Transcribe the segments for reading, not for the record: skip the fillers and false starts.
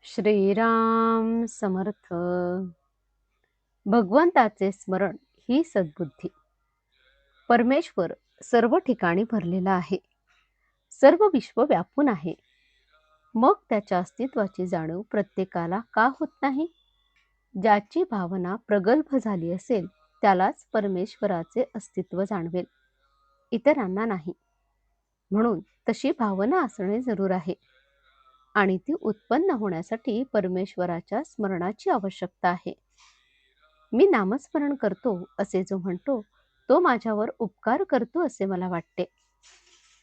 श्रीराम समर्थ. भगवंताचे स्मरण ही सद्बुद्धी. परमेश्वर सर्व ठिकाणी भरलेला आहे, सर्व विश्व व्यापून आहे. मग त्याच्या अस्तित्वाची जाणीव प्रत्येकाला का होत नाही? ज्याची भावना प्रगल्भ झाली असेल त्यालाच परमेश्वराचे अस्तित्व जाणवेल, इतरांना नाही. म्हणून तशी भावना असणे जरूर आहे आणि ती उत्पन्न होण्यासाठी परमेश्वराच्या स्मरणाची आवश्यकता आहे. मी नामस्मरण करतो असे जो म्हणतो तो माझ्यावर उपकार करतो असे मला वाटते.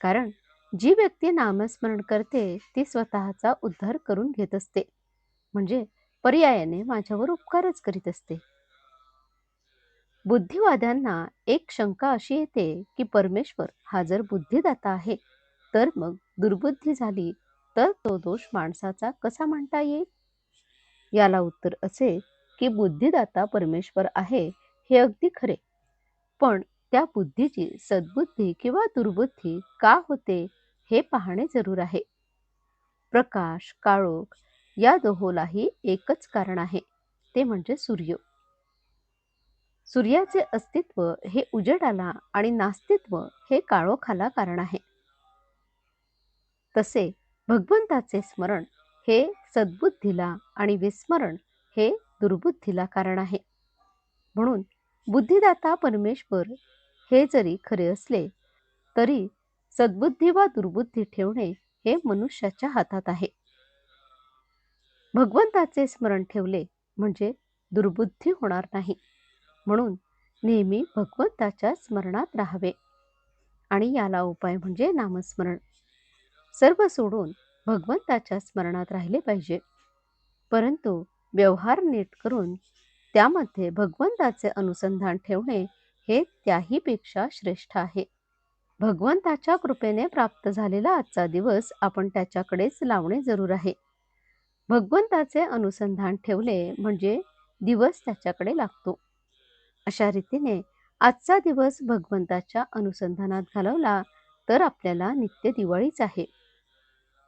कारण जी व्यक्ती नामस्मरण करते ती स्वतःचा उद्धार करून घेत असते, म्हणजे पर्यायाने माझ्यावर उपकारच करीत असते. बुद्धिवाद्यांना एक शंका अशी येते की परमेश्वर हा जर बुद्धिदाता आहे तर मग दुर्बुद्धी झाली तर तो दोष माणसाचा कसा म्हणता येईल? याला उत्तर असे की बुद्धिदाता परमेश्वर आहे हे अगदी खरे, पण त्या बुद्धीची सद्बुद्धी किंवा दुर्बुद्धी का होते हे पाहणे जरूर आहे. प्रकाश काळोख या दोहोलाही एकच कारण आहे, ते म्हणजे सूर्य. सूर्याचे अस्तित्व हे उजेडाला आणि नास्तित्व हे काळोखाला कारण आहे. तसे भगवंताचे स्मरण हे सद्बुद्धीला आणि विस्मरण हे दुर्बुद्धीला कारण आहे. म्हणून बुद्धिदाता परमेश्वर हे जरी खरे असले तरी सद्बुद्धी वा दुर्बुद्धी ठेवणे हे मनुष्याच्या हातात आहे. भगवंताचे स्मरण ठेवले म्हणजे दुर्बुद्धी होणार नाही. म्हणून नेहमी भगवंताच्या स्मरणात राहावे आणि याला उपाय म्हणजे नामस्मरण. सर्व सोडून भगवंताच्या स्मरणात राहिले पाहिजे, परंतु व्यवहार नीट करून त्यामध्ये भगवंताचे अनुसंधान ठेवणे हे त्याहीपेक्षा श्रेष्ठ आहे. भगवंताच्या कृपेने प्राप्त झालेला आजचा दिवस आपण त्याच्याकडेच लावणे जरूर आहे. भगवंताचे अनुसंधान ठेवले म्हणजे दिवस त्याच्याकडे लागतो. अशा रीतीने आजचा दिवस भगवंताच्या अनुसंधानात घालवला तर आपल्याला नित्य दिवाळीच आहे.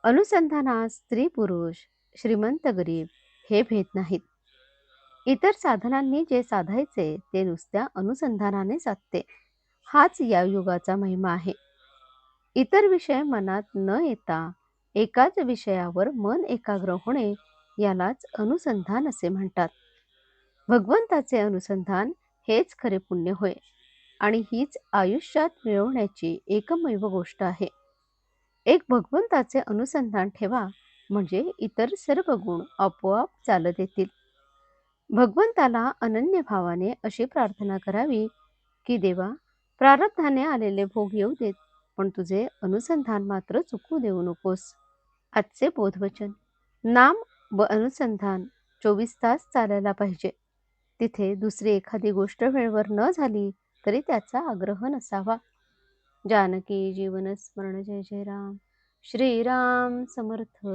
अनुसंधानात स्त्री पुरुष श्रीमंत गरीब हे भेद नाहीत. इतर साधनांनी जे साधायचे ते नुसत्या अनुसंधानाने साधते, हाच या युगाचा महिमा आहे. इतर विषय मनात न येता एकाच विषयावर मन एकाग्र होणे यालाच अनुसंधान असे म्हणतात. भगवंताचे अनुसंधान हेच खरे पुण्य होय आणि हीच आयुष्यात मिळवण्याची एकमेव गोष्ट आहे. एक भगवंताचे अनुसंधान ठेवा म्हणजे इतर सर्व गुण आपोआप चालत येतील. भगवंताला अनन्य भावाने अशी प्रार्थना करावी की देवा, प्रारब्धाने आलेले भोग येऊ देत, पण तुझे अनुसंधान मात्र चुकू देऊ नकोस. आजचे बोधवचन: नाम व अनुसंधान 24 तास चालायला पाहिजे. तिथे दुसरी एखादी गोष्ट वेळेवर न झाली तरी त्याचा आग्रह नसावा. जानकी जीवन स्मरण. जय जय राम. श्रीराम समर्थ.